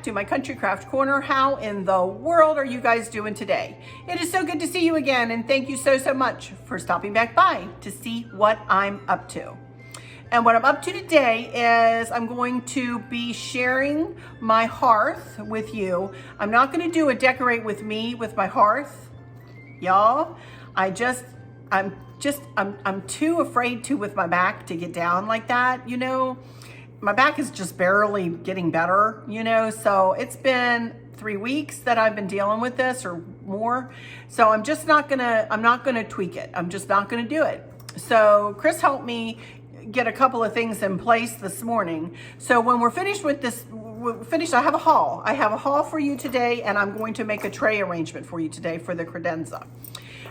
To my Country Craft Corner. How in the world are you guys doing today? It is so good to see you again, and thank you so much for stopping back by to see what I'm up to. And what I'm up to today is I'm going to be sharing my hearth with you. I'm not going to do a decorate with me with my hearth, y'all. I'm too afraid to with my back to get down like that, you know. My back is just barely getting better, you know, so it's been 3 weeks that I've been dealing with this or more. So I'm not gonna tweak it. I'm just not gonna do it. So Chris helped me get a couple of things in place this morning. So when we're finished with this, I have a haul. I have a haul for you today, and I'm going to make a tray arrangement for you today for the credenza.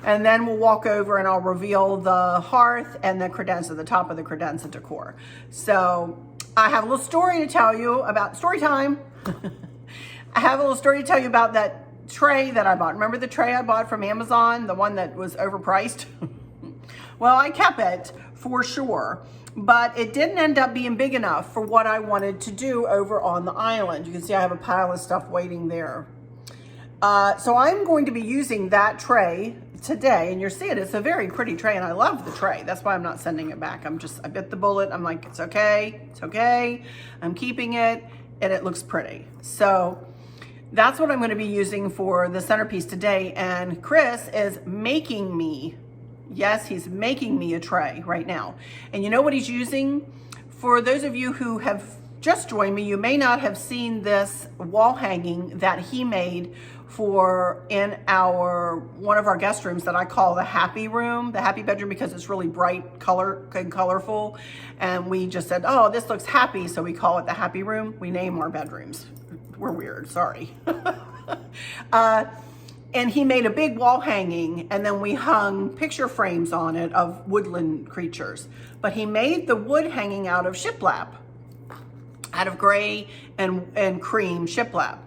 And then we'll walk over and I'll reveal the hearth and the credenza, the top of the credenza decor. So I have a little story to tell you about, story time. I have a little story to tell you about that tray that I bought. Remember the tray I bought from Amazon, the one that was overpriced? Well, I kept it for sure, but it didn't end up being big enough for what I wanted to do over on the island. You can see I have a pile of stuff waiting there. So I'm going to be using that tray today, and you'll see it. It's a very pretty tray, and I love the tray. That's why I'm not sending it back. I bit the bullet. I'm like, it's okay. It's okay. I'm keeping it, and it looks pretty. So that's what I'm going to be using for the centerpiece today. And Chris is making me, yes, he's making me a tray right now. And you know what he's using? For those of you who have just joined me, you may not have seen this wall hanging that he made for in one of our guest rooms that I call the happy room, the happy bedroom, because it's really bright color and colorful. And we just said, oh, this looks happy, so we call it the happy room. We name our bedrooms. We're weird, sorry. And he made a big wall hanging, and then we hung picture frames on it of woodland creatures. But he made the wood hanging out of shiplap, out of gray and cream shiplap.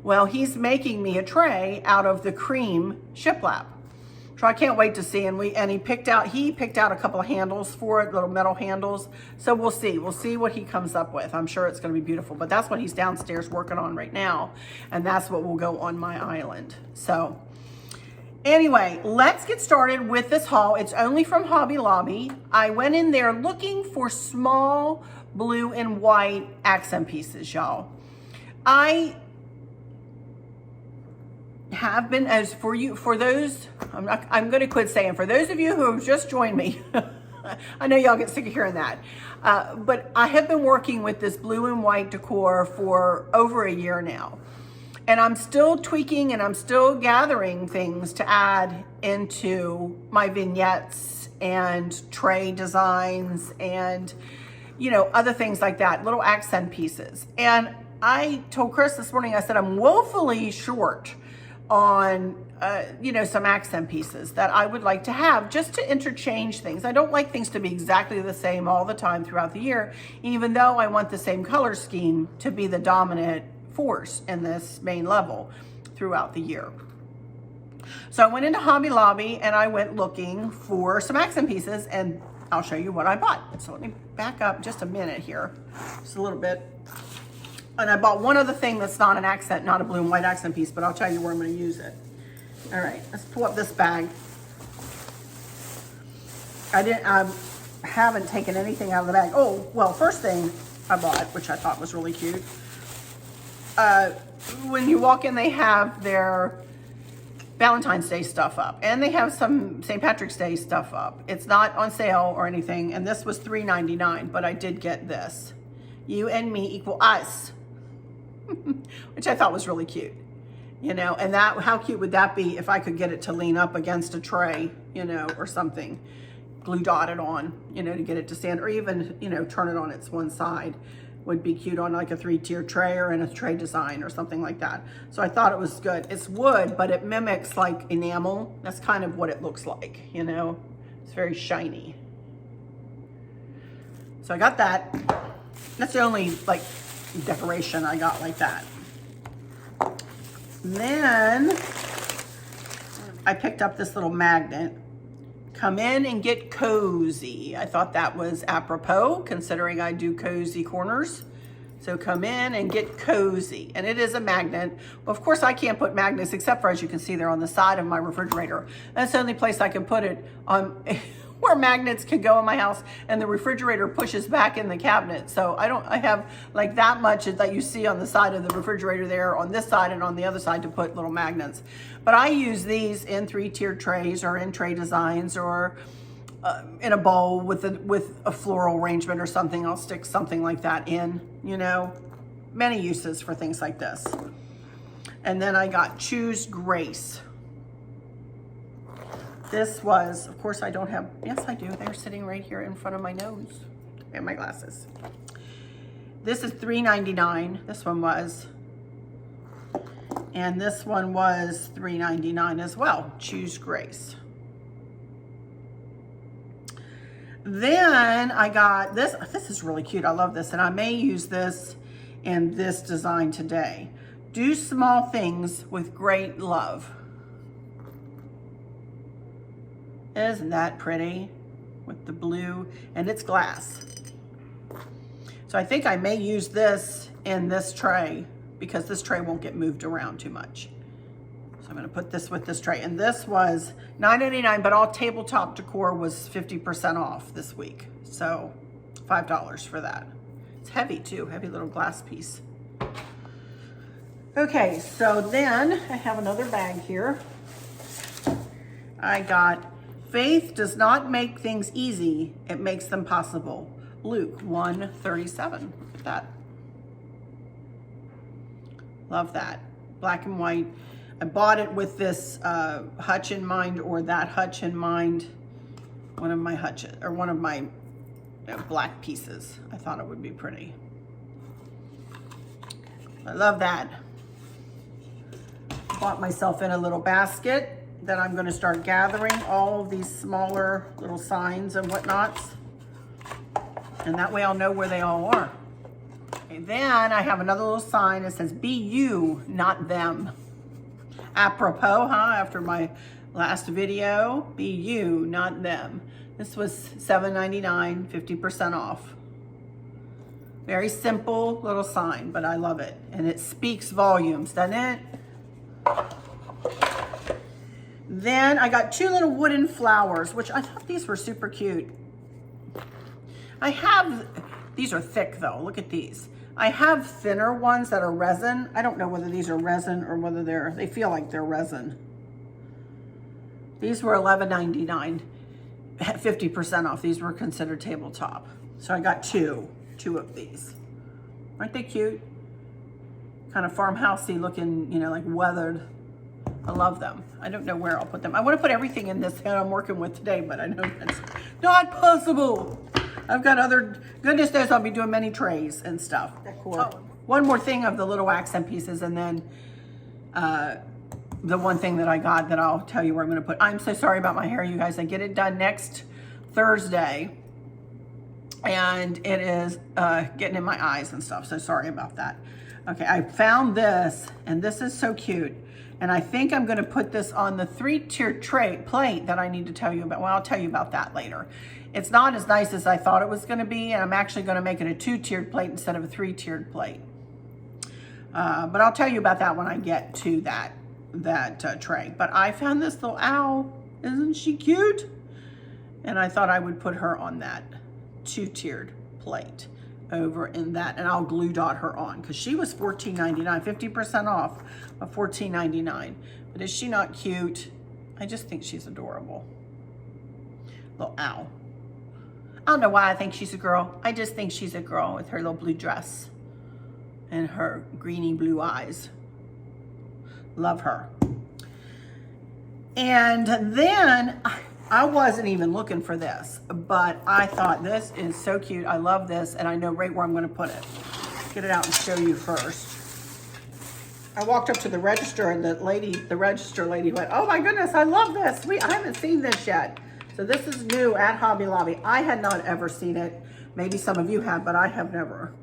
Well, he's making me a tray out of the cream shiplap. So I can't wait to see. And he picked out a couple of handles for it, little metal handles. So we'll see what he comes up with. I'm sure it's going to be beautiful, but that's what he's downstairs working on right now. And that's what will go on my island. So anyway, let's get started with this haul. It's only from Hobby Lobby. I went in there looking for small blue and white accent pieces, y'all. I have been, for those of you who have just joined me, I know y'all get sick of hearing that, but I have been working with this blue and white decor for over a year now. And I'm still tweaking and I'm still gathering things to add into my vignettes and tray designs and, you know, other things like that, little accent pieces. And I told Chris this morning, I said, I'm woefully short on, some accent pieces that I would like to have just to interchange things. I don't like things to be exactly the same all the time throughout the year, even though I want the same color scheme to be the dominant force in this main level throughout the year. So I went into Hobby Lobby and I went looking for some accent pieces, and I'll show you what I bought. So let me back up just a minute here, just a little bit. And I bought one other thing that's not an accent, not a blue and white accent piece, but I'll tell you where I'm going to use it. All right, let's pull up this bag. I haven't taken anything out of the bag. Oh, well, first thing I bought, which I thought was really cute. When you walk in, they have their Valentine's Day stuff up, and they have some St. Patrick's Day stuff up. It's not on sale or anything, and this was $3.99, but I did get this. You and me equal us. Which I thought was really cute, you know, and that, how cute would that be if I could get it to lean up against a tray, you know, or something, glue dotted on, you know, to get it to stand, or even, you know, turn it on its one side would be cute on like a 3-tier tray or in a tray design or something like that. So I thought it was good. It's wood, but it mimics like enamel. That's kind of what it looks like, you know, it's very shiny. So I got that. That's the only like decoration I got like that. Then I picked up this little magnet. Come in and get cozy. I thought that was apropos considering I do cozy corners. So come in and get cozy. And it is a magnet. Of course, I can't put magnets except for, as you can see, they're on the side of my refrigerator. That's the only place I can put it on where magnets can go in my house, and the refrigerator pushes back in the cabinet. So I have like that much that you see on the side of the refrigerator there on this side and on the other side to put little magnets. But I use these in 3-tiered trays or in tray designs or in a bowl with a floral arrangement or something. I'll stick something like that in, you know, many uses for things like this. And then I got Choose Grace. This was, of course I don't have, yes I do, they're sitting right here in front of my nose and my glasses. This is $3.99, this one was. And this one was $3.99 as well, Choose Grace. Then I got this, this is really cute, I love this, and I may use this in this design today. Do small things with great love. Isn't that pretty? With the blue, and it's glass. So I think I may use this in this tray because this tray won't get moved around too much. So I'm gonna put this with this tray. And this was $9.99, but all tabletop decor was 50% off this week. So $5 for that. It's heavy too, heavy little glass piece. Okay, so then I have another bag here. I got Faith does not make things easy, it makes them possible. Luke 1:37. Look at that. Love that. Black and white. I bought it with this hutch in mind or that hutch in mind. One of my hutches, or one of my black pieces. I thought it would be pretty. I love that. Bought myself in a little basket. Then I'm going to start gathering all of these smaller little signs and whatnots. And that way I'll know where they all are. Okay, then I have another little sign that says, be you, not them. Apropos, huh? After my last video, be you, not them. This was $7.99, 50% off. Very simple little sign, but I love it. And it speaks volumes, doesn't it? Then I got 2 little wooden flowers, which I thought these were super cute. I have, these are thick though, look at these. I have thinner ones that are resin. I don't know whether these are resin or whether they feel like they're resin. These were $11.99, 50% off. These were considered tabletop. So I got two of these. Aren't they cute? Kind of farmhousey looking, you know, like weathered. I love them. I don't know where I'll put them. I want to put everything in this that I'm working with today, but I know that's not possible. I've got other, goodness knows I'll be doing many trays and stuff. Decor. Oh, one more thing of the little accent pieces, and then the one thing that I got that I'll tell you where I'm going to put. I'm so sorry about my hair, you guys. I get it done next Thursday, and it is getting in my eyes and stuff, so sorry about that. Okay, I found this, and this is so cute. And I think I'm going to put this on the 3-tiered plate that I need to tell you about. Well, I'll tell you about that later. It's not as nice as I thought it was going to be, and I'm actually going to make it a 2-tiered plate instead of a 3-tiered plate. But I'll tell you about that when I get to that tray. But I found this little owl. Isn't she cute? And I thought I would put her on that 2-tiered plate over in that, and I'll glue dot her on because she was $14.99, 50% off of $14.99. But is she not cute? I just think she's adorable. Little owl. I don't know why I think she's a girl. I just think she's a girl with her little blue dress and her greeny blue eyes. Love her. And then I wasn't even looking for this, but I thought this is so cute. I love this, and I know right where I'm going to put it. Get it out and show you first. I walked up to the register, and the register lady went, "Oh my goodness, I love this. I haven't seen this yet." So this is new at Hobby Lobby. I had not ever seen it. Maybe some of you have, but I have never.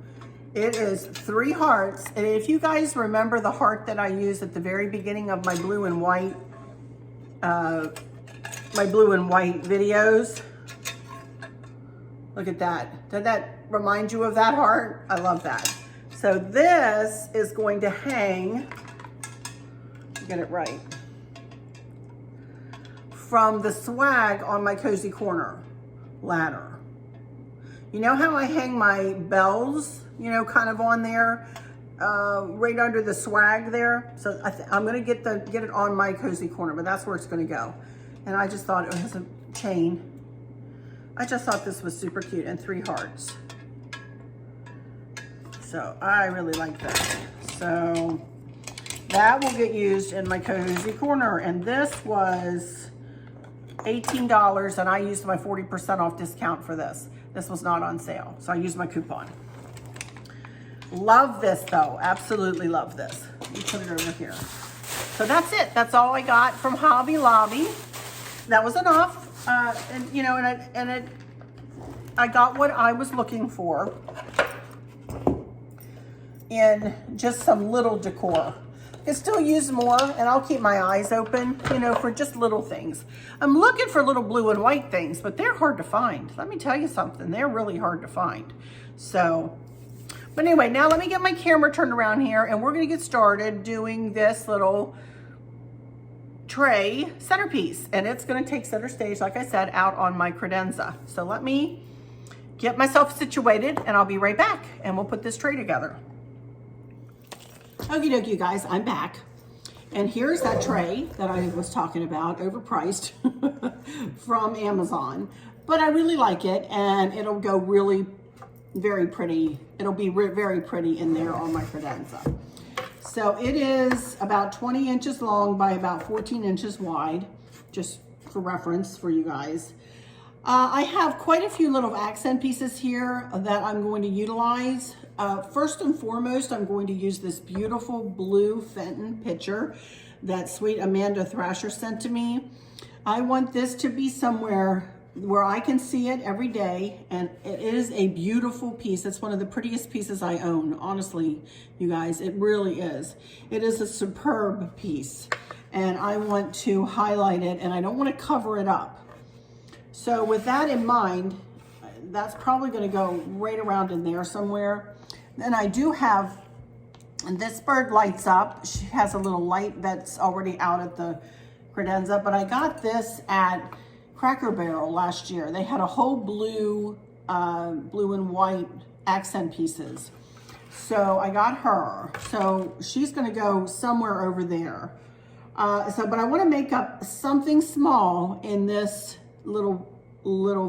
It is 3 hearts. And if you guys remember the heart that I used at the very beginning of my blue and white videos, look at that. Did that remind you of that heart? I love that. So this is going to hang, get it right, from the swag on my cozy corner ladder. You know how I hang my bells, you know, kind of on there, right under the swag there? So I'm gonna get it on my cozy corner, but that's where it's gonna go. And I just thought it has a chain. I just thought this was super cute, and 3 hearts. So I really like that. So that will get used in my cozy corner. And this was $18, and I used my 40% off discount for this. This was not on sale, so I used my coupon. Love this though, absolutely love this. Let me put it over here. So that's it, that's all I got from Hobby Lobby. That was enough, and you know, I got what I was looking for in just some little decor. I can still use more, and I'll keep my eyes open, you know, for just little things. I'm looking for little blue and white things, but they're hard to find. Let me tell you something, they're really hard to find. So, but anyway, now let me get my camera turned around here, and we're gonna get started doing this little tray centerpiece, and it's gonna take center stage, like I said, out on my credenza. So let me get myself situated, and I'll be right back, and we'll put this tray together. Okie dokie, you guys, I'm back. And here's that tray that I was talking about, overpriced, from Amazon. But I really like it, and it'll go really very pretty. It'll be very pretty in there on my credenza. So it is about 20 inches long by about 14 inches wide, just for reference for you guys. I have quite a few little accent pieces here that I'm going to utilize. First and foremost, I'm going to use this beautiful blue Fenton pitcher that sweet Amanda Thrasher sent to me. I want this to be somewhere where I can see it every day, and it is a beautiful piece. It's one of the prettiest pieces I own, honestly, you guys, it really is. It is a superb piece, and I want to highlight it, and I don't want to cover it up. So with that in mind, that's probably going to go right around in there somewhere. Then I do have, and this bird lights up. She has a little light that's already out at the credenza, but I got this at Cracker Barrel last year. They had a whole blue and white accent pieces. So I got her. So she's going to go somewhere over there. But I want to make up something small in this little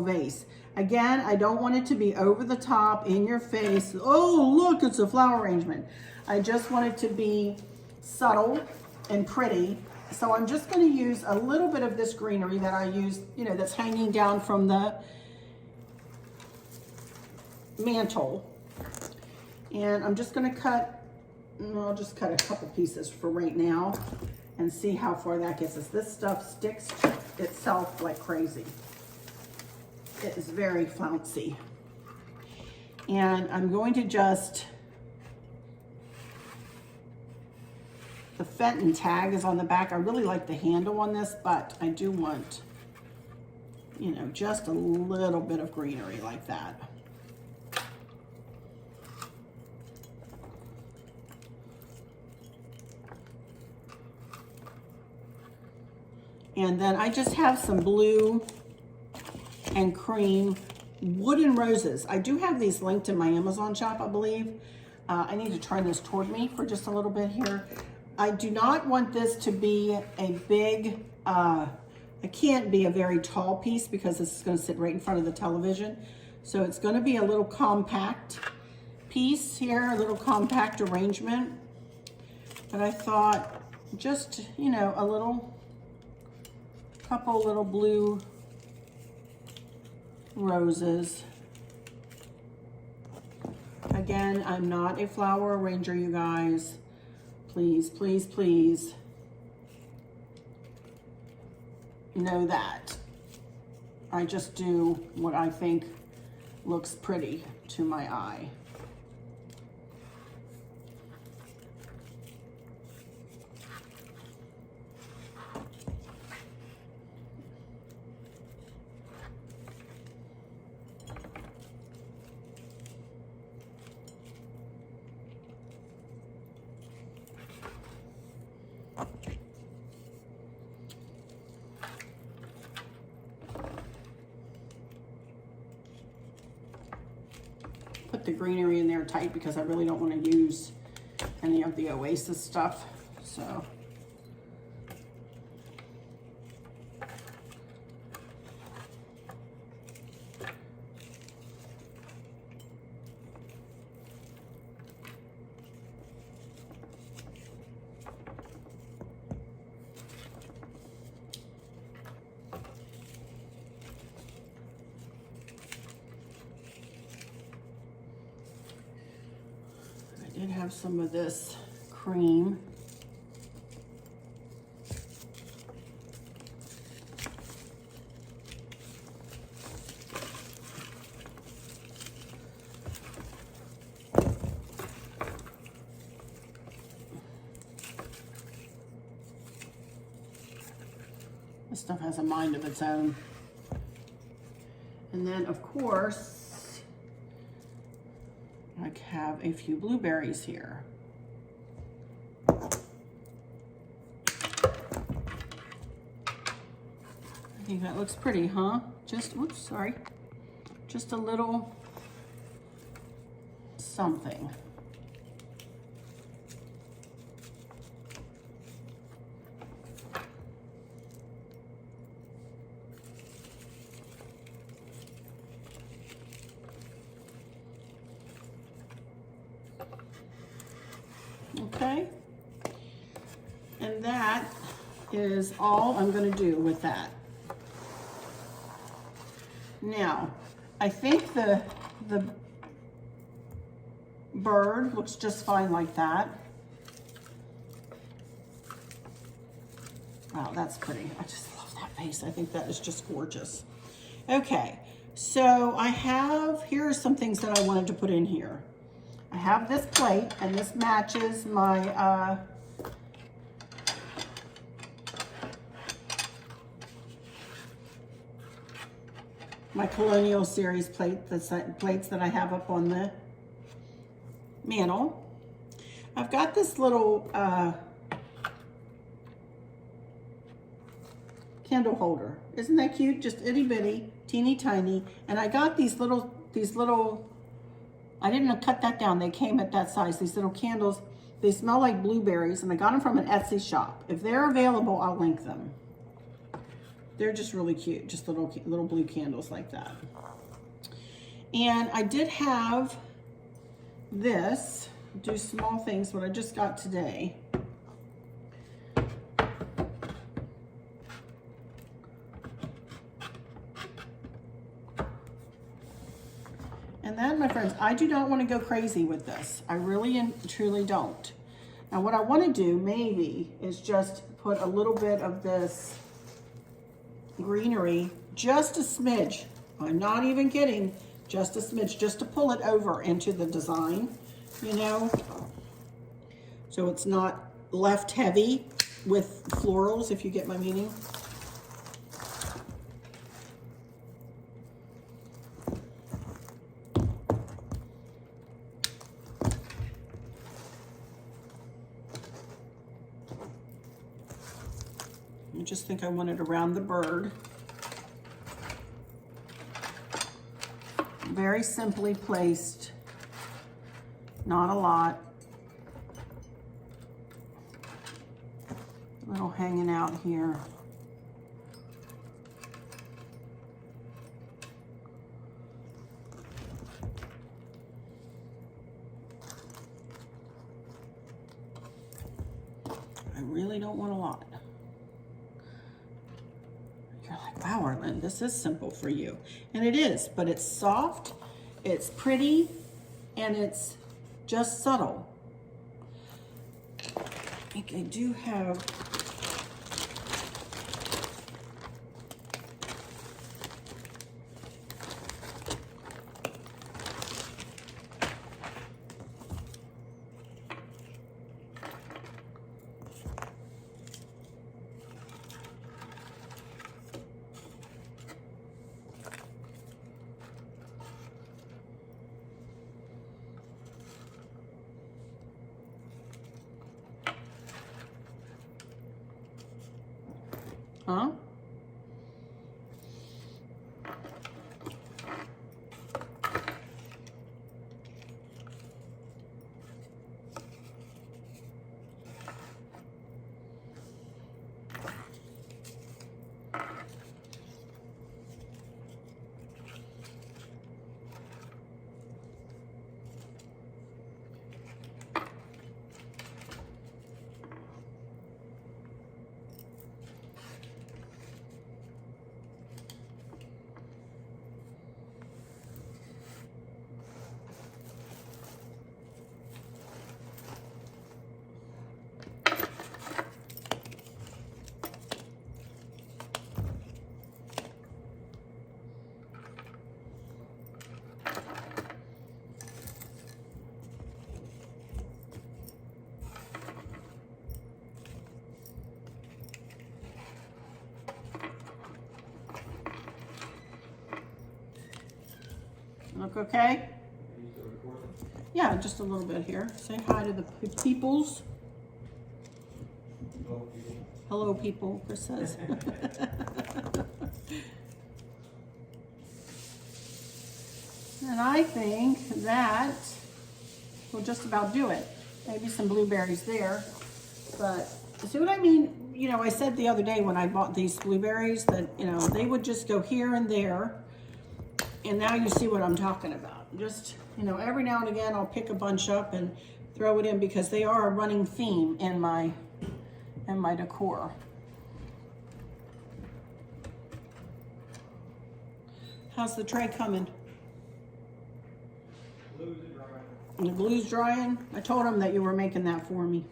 vase. Again, I don't want it to be over the top, in your face. Oh, look, it's a flower arrangement. I just want it to be subtle and pretty. So I'm just going to use a little bit of this greenery that I used, you know, that's hanging down from the mantle. And I'm just going to cut, I'll just cut a couple pieces for right now and see how far that gets us. This stuff sticks to itself like crazy. It is very flouncy. And I'm going to just, the Fenton tag is on the back. I really like the handle on this, but I do want, you know, just a little bit of greenery like that. And then I just have some blue and cream wooden roses. I do have these linked in my Amazon shop, I believe. I need to turn this toward me for just a little bit here. I do not want this to be a big, it can't be a very tall piece because this is going to sit right in front of the television. So it's going to be a little compact piece here, a little compact arrangement. But I thought just, you know, couple little blue roses. Again, I'm not a flower arranger, you guys. Please, please, please know that. I just do what I think looks pretty to my eye. Put the greenery in there tight because I really don't want to use any of the Oasis stuff. So I did have some of this cream. This stuff has a mind of its own. And then, of course, I have a few blueberries here. I think that looks pretty, huh? Just, oops, sorry. Just a little something. Okay, and that is all I'm going to do with that. Now, I think the bird looks just fine like that. Wow, that's pretty. I just love that vase. I think that is just gorgeous. Okay, so here are some things that I wanted to put in here. I have this plate, and this matches my my Colonial Series plates that I have up on the mantle. I've got this little candle holder. Isn't that cute? Just itty bitty, teeny tiny. And I got these little, I didn't cut that down. They came at that size. These little candles, they smell like blueberries, and I got them from an Etsy shop. If they're available, I'll link them. They're just really cute, just little blue candles like that. And I did have this, do small things, what I just got today. And then, my friends, I do not want to go crazy with this. I really and truly don't. Now, what I want to do maybe is just put a little bit of this greenery, just a smidge. I'm not even kidding, just a smidge, just to pull it over into the design, you know, so it's not left heavy with florals, if you get my meaning. I just think I want it around the bird. Very simply placed, not a lot. A little hanging out here. I really don't want a lot. You're like, wow, Arlene, this is simple for you. And it is, but it's soft, it's pretty, and it's just subtle. I think I do have huh? Look okay? Yeah, just a little bit here. Say hi to the peoples. Hello, people, Chris says. And I think that will just about do it. Maybe some blueberries there. But see what I mean? You know, I said the other day when I bought these blueberries that, you know, they would just go here and there. And now you see what I'm talking about. Just, you know, every now and again I'll pick a bunch up and throw it in because they are a running theme in my decor. How's the tray coming? The glue's drying. I told him that you were making that for me.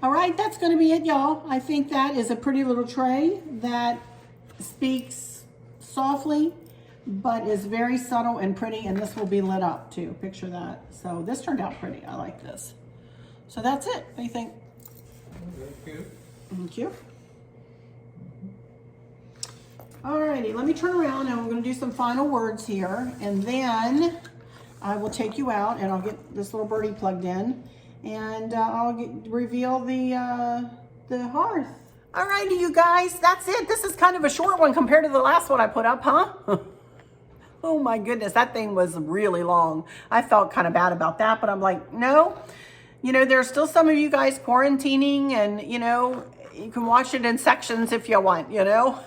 All right, that's going to be it, y'all. I think that is a pretty little tray that speaks softly, but is very subtle and pretty, and this will be lit up too. Picture that. So this turned out pretty. I like this. So that's it. What do you think? Thank you. Thank you. Alrighty, let me turn around and we're going to do some final words here, and then I will take you out and I'll get this little birdie plugged in, and I'll reveal the hearth. Alrighty, you guys, that's it. This is kind of a short one compared to the last one I put up, huh? Oh my goodness, that thing was really long. I felt kind of bad about that, but I'm like, no. You know, there's still some of you guys quarantining, and, you know, you can watch it in sections if you want, you know.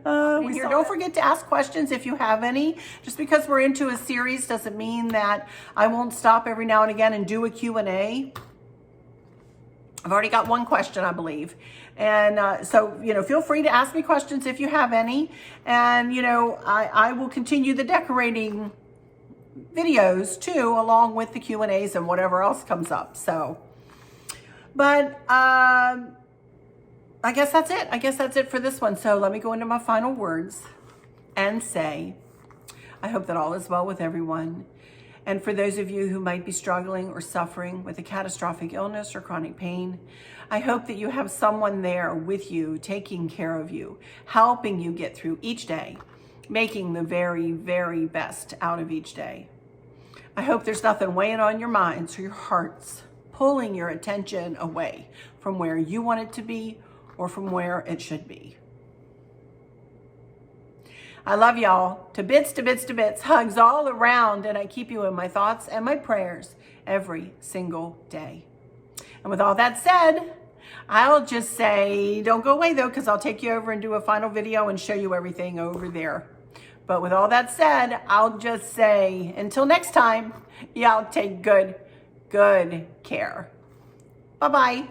Don't forget to ask questions if you have any. Just because we're into a series doesn't mean that I won't stop every now and again and do a Q&A. I've already got one question, I believe. And so, you know, feel free to ask me questions if you have any. And, you know, I will continue the decorating videos too, along with the Q&As and whatever else comes up. So, but I guess that's it. I guess that's it for this one. So let me go into my final words and say, I hope that all is well with everyone. And for those of you who might be struggling or suffering with a catastrophic illness or chronic pain, I hope that you have someone there with you, taking care of you, helping you get through each day, making the very, very best out of each day. I hope there's nothing weighing on your minds or your hearts, pulling your attention away from where you want it to be or from where it should be. I love y'all to bits, to bits, to bits, hugs all around, and I keep you in my thoughts and my prayers every single day. And with all that said, I'll just say, don't go away though, because I'll take you over and do a final video and show you everything over there. But with all that said, I'll just say, until next time, y'all take good care. Bye-bye.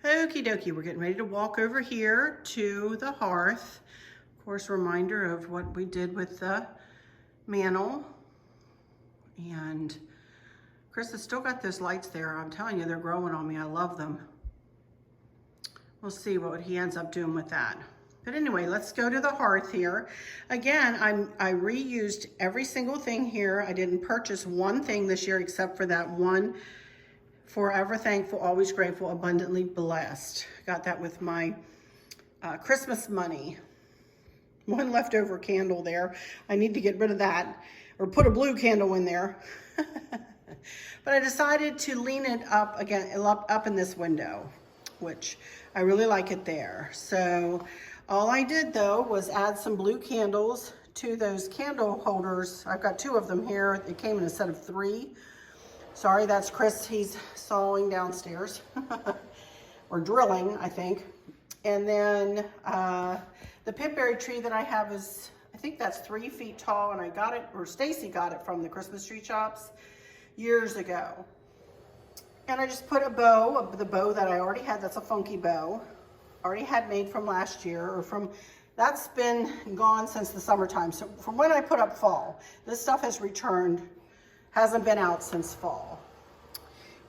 Okie dokie, we're getting ready to walk over here to the hearth. Of course, reminder of what we did with the mantle. And Chris has still got those lights there. I'm telling you, they're growing on me. I love them. We'll see what he ends up doing with that. But anyway, let's go to the hearth here. Again, I reused every single thing here. I didn't purchase one thing this year except for that one Forever Thankful, Always Grateful, Abundantly Blessed. Got that with my Christmas money. One leftover candle there. I need to get rid of that or put a blue candle in there. But I decided to lean it up again, up in this window, which I really like it there. So all I did though was add some blue candles to those candle holders. I've got 2 of them here. It came in a set of 3. Sorry, that's Chris. He's sawing downstairs or drilling, I think. And then the pitberry tree that I have is, I think that's 3 feet tall, and I got it, or Stacy got it from the Christmas tree shops years ago. And I just put a bow, the bow that I already had, that's a funky bow, already had made from last year, or from, that's been gone since the summertime. So from when I put up fall, this stuff has returned, hasn't been out since fall.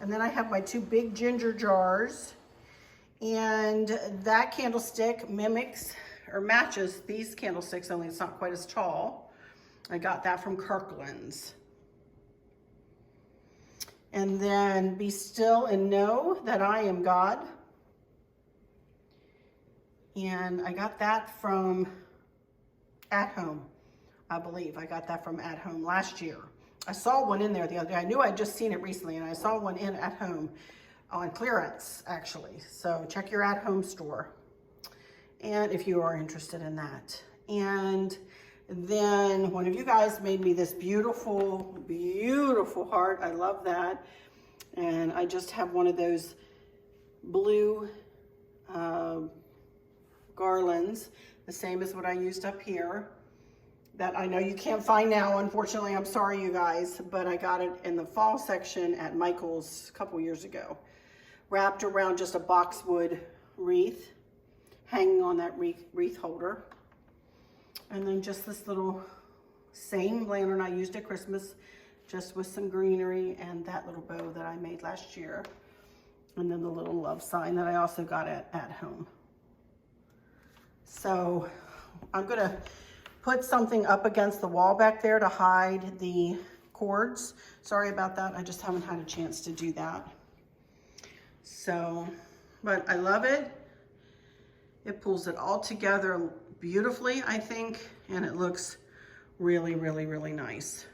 And then I have my 2 big ginger jars, and that candlestick mimics or matches these candlesticks, only it's not quite as tall. I got that from Kirkland's. And then Be Still and Know That I Am God. And I got that from At Home, I believe. I got that from At Home last year. I saw one in there the other day. I knew I'd just seen it recently, and I saw one in At Home on clearance, actually. So check your At Home store, and if you are interested in that. And then one of you guys made me this beautiful, beautiful heart. I love that. And I just have one of those blue garlands, the same as what I used up here, that I know you can't find now, unfortunately. I'm sorry, you guys, but I got it in the fall section at Michael's a couple years ago, wrapped around just a boxwood wreath, hanging on that wreath holder. And then just this little same lantern I used at Christmas, just with some greenery and that little bow that I made last year. And then the little love sign that I also got at Home. So I'm gonna put something up against the wall back there to hide the cords. Sorry about that, I just haven't had a chance to do that. So, but I love it. It pulls it all together beautifully, I think, and it looks really, really, really nice.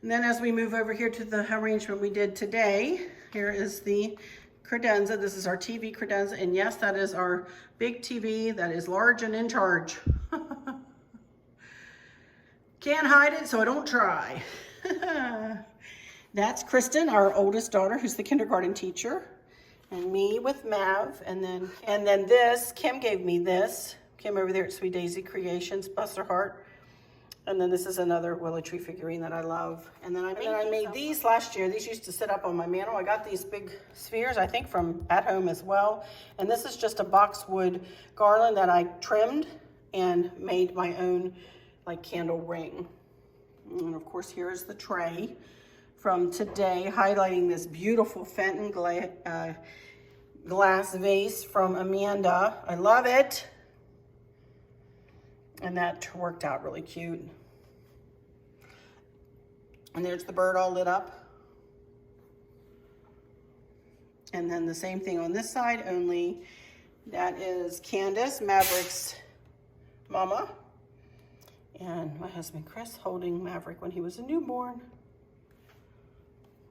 And then as we move over here to the arrangement we did today, here is the credenza. This is our TV credenza, and yes, that is our big TV that is large and in charge. Can't hide it, so I don't try. That's Kristen, our oldest daughter, who's the kindergarten teacher, and me with Mav, and then this, Kim gave me this. Kim over there at Sweet Daisy Creations, bless her heart. And then this is another willow tree figurine that I love. And then I made these last year. These used to sit up on my mantle. I got these big spheres, I think from At Home as well. And this is just a boxwood garland that I trimmed and made my own like candle ring. And of course, here is the tray from today, highlighting this beautiful Fenton glass vase from Amanda. I love it. And that worked out really cute. And there's the bird all lit up. And then the same thing on this side, only that is Candace, Maverick's mama. And my husband Chris holding Maverick when he was a newborn.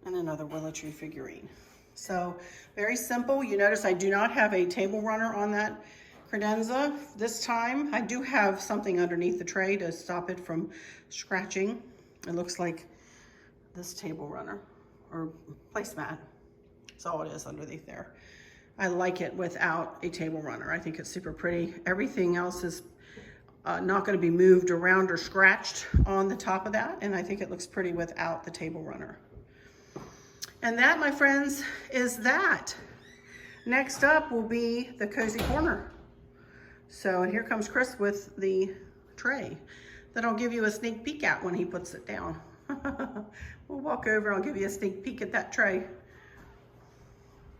And another willow tree figurine. So very simple. You notice I do not have a table runner on that credenza this time. I do have something underneath the tray to stop it from scratching. It looks like this table runner or placemat. That's all it is underneath there. I like it without a table runner. I think it's super pretty. Everything else is not going to be moved around or scratched on the top of that, and I think it looks pretty without the table runner. And that, my friends, is that. Next up will be the cozy corner. So here comes Chris with the tray that I'll give you a sneak peek at when he puts it down. We'll walk over, I'll give you a sneak peek at that tray.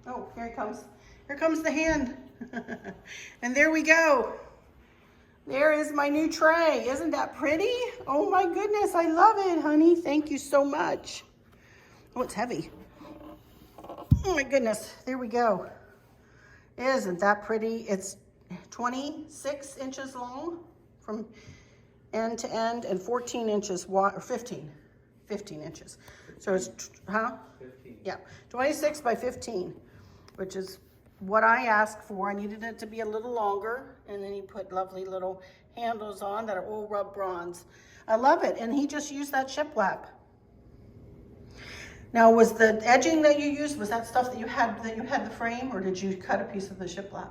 Oh, here he comes. Here comes the hand. And there we go. There is my new tray. Isn't that pretty? Oh my goodness, I love it, honey. Thank you so much. Oh, it's heavy. Oh my goodness, there we go. Isn't that pretty? It's 26 inches long from end to end and 14 inches wide, or 15 15 inches. So it's, 15. Yeah, 26 by 15, which is what I asked for. I needed it to be a little longer, and then he put lovely little handles on that are all rubbed bronze. I love it, and he just used that shiplap. Now, was the edging that you used, was that stuff that you had the frame, or did you cut a piece of the shiplap?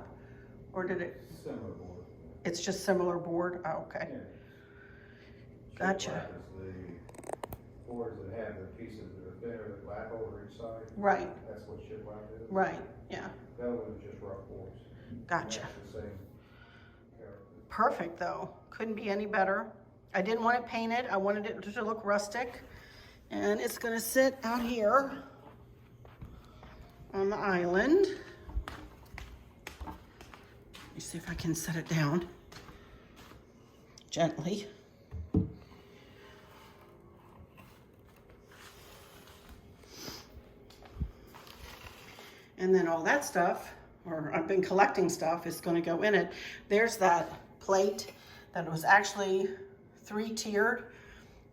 Or did it? Similar board. It's just similar board? Oh, okay. Yeah. Gotcha. Shiplap is the boards that have the pieces that are thinner that lap over each side. Right. That's what shiplap is. Right, yeah. The other one is just rough boards. Gotcha. And that's the same character. Perfect, though. Couldn't be any better. I didn't want it painted. I wanted it to look rustic. And it's gonna sit out here on the island. Let me see if I can set it down gently. And then all that stuff, or I've been collecting stuff, is gonna go in it. There's that plate that was actually 3-tiered,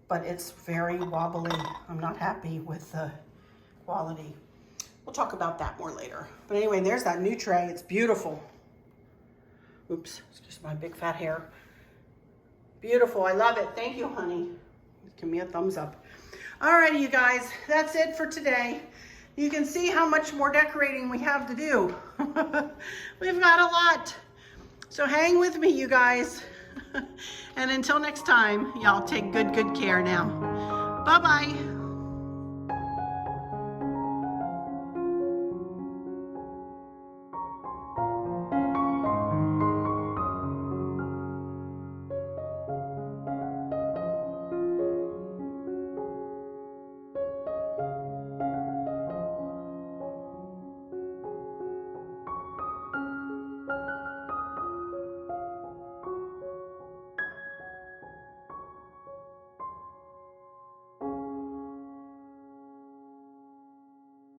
but it's very wobbly. I'm not happy with the quality. We'll talk about that more later. But anyway, there's that new tray. It's beautiful. Oops, excuse my big fat hair. Beautiful, I love it. Thank you, honey. Give me a thumbs up. Alrighty, you guys, that's it for today. You can see how much more decorating we have to do. We've got a lot. So hang with me, you guys. And until next time, y'all take good care now. Bye-bye.